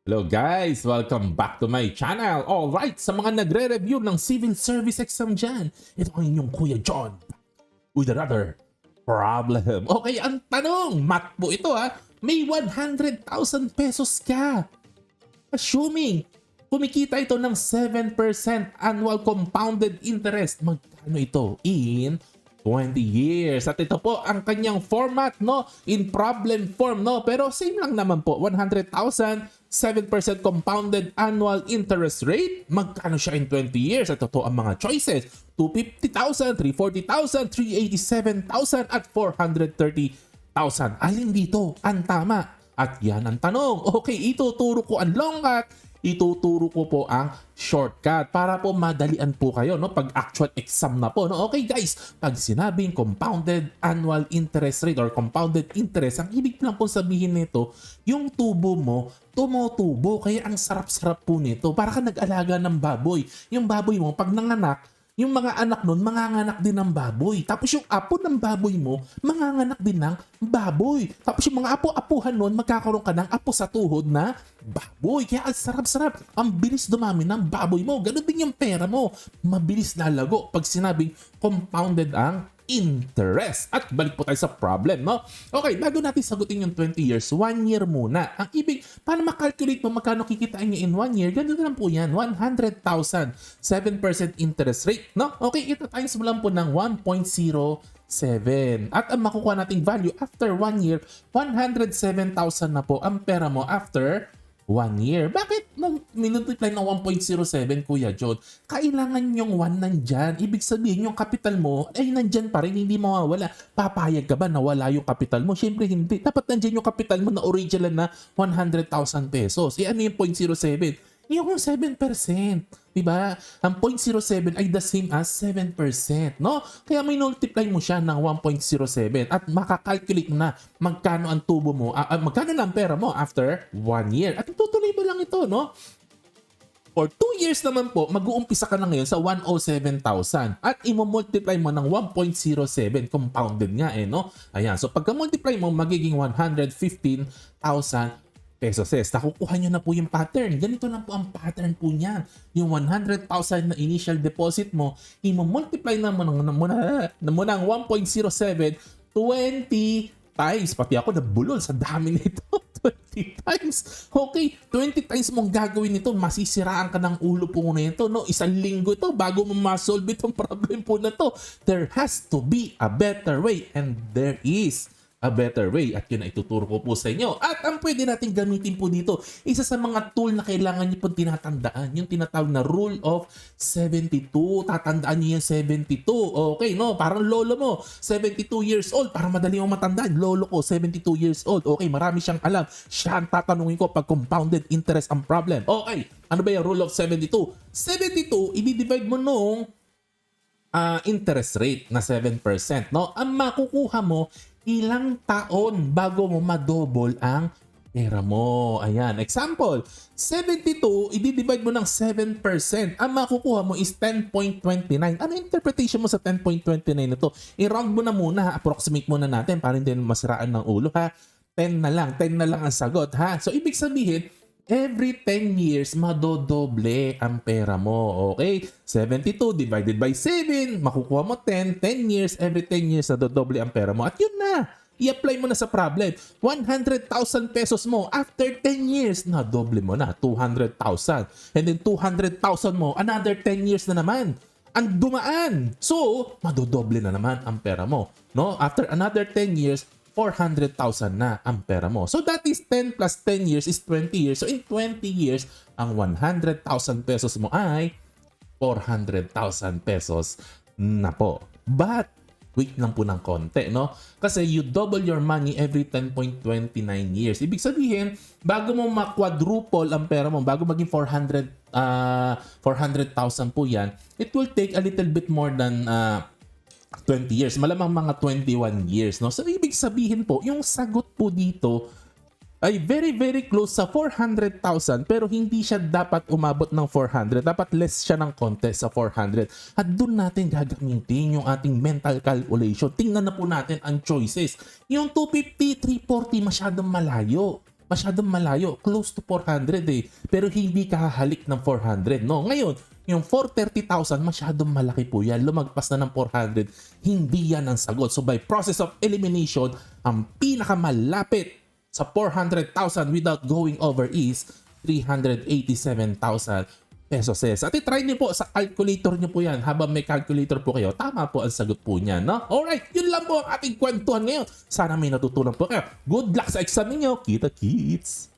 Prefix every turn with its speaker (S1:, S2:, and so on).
S1: Hello guys! Welcome back to my channel! Alright, sa mga nagre-review ng civil service exam dyan, ito ang inyong Kuya John with another problem. Okay, ang tanong, math po ito may 100,000 pesos ka. Assuming, kumikita ito ng 7% annual compounded interest. Magkano ito in 20 years. At ito po ang kanyang format, no? In problem form, no? Pero same lang naman po. 100,000, 7% compounded annual interest rate. Magkano siya in 20 years? At ito ang mga choices. 250,000, 340,000, 387,000, at 430,000. Alin dito ang tama? At yan ang tanong. Okay, ituturo ko ang long cut, ituturo ko po ang shortcut para po madalian po kayo, no, pag actual exam na po, no. Okay guys, pag sinabing compounded annual interest rate or compounded interest, ang ibig lang po sabihin nito, yung tubo mo tumutubo, kaya ang sarap-sarap po nito. Para ka nag-alaga ng baboy. Yung baboy mo pag nanganak, yung mga anak nun, manganganak din ng baboy. Tapos yung apo ng baboy mo, manganganak din ng baboy. Tapos yung mga apo-apuhan nun, magkakaroon ka ng apo sa tuhod na baboy. Kaya ang sarap-sarap. Ang bilis dumami ng baboy mo. Ganun din yung pera mo. Mabilis lalago pag sinabing compounded ang interest. At balik po tayo sa problem, no? Okay, bago natin sagutin yung 20 years, 1 year muna. Ang ibig, paano makalculate mo magkano kikitain niya in 1 year? Ganun lang po yan, 100,000, 7% interest rate, no? Okay, ito times mo lang po ng 1.07. At ang makukuha nating value after 1 year, 107,000 na po ang pera mo after 1 year. Bakit minultiply ng 1.07, Kuya John? Kailangan yung 1 nandyan. Ibig sabihin, yung capital mo ay nandyan pa rin, hindi mawawala. Papayag ka ba na wala yung capital mo? Siyempre hindi. Dapat nandyan yung capital mo na original na 100,000 pesos. Ano yung 0.07? Yung 7%. Diba? Ang 0.07 ay the same as 7%, no? Kaya may multiply mo siya ng 1.07 at makakalculate mo na magkano ang tubo mo, magkano na ang pera mo after 1 year. At tutuloy mo lang ito, no? For 2 years naman po, mag-uumpisa ka na ngayon sa 107,000 at i-multiply mo ng 1.07, compounded nga no? Ayan, so pagka-multiply mo, magiging 115,000 pesos. Nakukuha nyo na po yung pattern. Ganito na po ang pattern po niyan. Yung 100,000 na initial deposit mo, i-multiply na mo ng 1.07, 20 times. Pati ako nabulol sa dami nito. 20 times. Okay, 20 times mong gagawin nito, masisiraan ka ng ulo po na ito, no? Isang linggo ito bago mo ma-solve itong problem po na to. There has to be a better way, and there is a better way, at yun na ituturo ko po sa inyo. At ang pwede natin gamitin po dito, isa sa mga tool na kailangan nyo po tinatandaan, yung tinatawag na rule of 72. Tatandaan nyo yung 72. Okay, no? Parang lolo mo, 72 years old, para madali mo matandaan. Lolo ko, 72 years old. Okay, marami siyang alam. Siya ang tatanungin ko pag compounded interest ang problem. Okay, ano ba yung rule of 72? 72, i-divide mo nung interest rate na 7%, no? Ang makukuha mo, ilang taon bago mo madouble ang pera mo. Ayan, example, 72, i-divide mo ng 7%. Ang makukuha mo is 10.29. Ano interpretation mo sa 10.29 na to? I-round mo na muna, approximate muna natin para hindi masiraan ng ulo, ha? 10 na lang ang sagot, ha? So, ibig sabihin, every 10 years, madodoble ang pera mo. Okay? 72 divided by 7, makukuha mo 10. 10 years, every 10 years, nadodoble ang pera mo. At yun na. I-apply mo na sa problem. 100,000 pesos mo, after 10 years, nadoble mo na. 200,000. And then 200,000 mo, another 10 years na naman ang dumaan. So, madodoble na naman ang pera mo. No? After another 10 years, 400,000 na ang pera mo. So that is 10 plus 10 years is 20 years. So in 20 years, ang 100,000 pesos mo ay 400,000 pesos na po. But wait lang po ng konti, no? Kasi you double your money every 10.29 years. Ibig sabihin, bago mo ma-quadruple ang pera mo, bago maging 400,000 po yan, it will take a little bit more than 20 years. Malamang mga 21 years, no? So, ibig sabihin po, yung sagot po dito ay very, very close sa 400,000 pero hindi siya dapat umabot ng 400. Dapat less siya ng konti sa 400. At doon natin gagamitin yung ating mental calculation. Tingnan na po natin ang choices. Yung 250, 340, masyadong malayo. masyadong malayo, close to 400 eh. Pero hindi ka hahalik ng 400, no? Ngayon, yung 430,000, masyadong malaki po yan. Lumagpas na ng 400, hindi yan ang sagot. So by process of elimination, ang pinakamalapit sa 400,000 without going over is 387,000 pesos. At i-try niyo po sa calculator niyo po yan. Habang may calculator po kayo, tama po ang sagot po niya, no? Alright, yun lang po ang ating kwentuhan ngayon. Sana may natutunan po kayo. Good luck sa exam niyo. Kita-kits!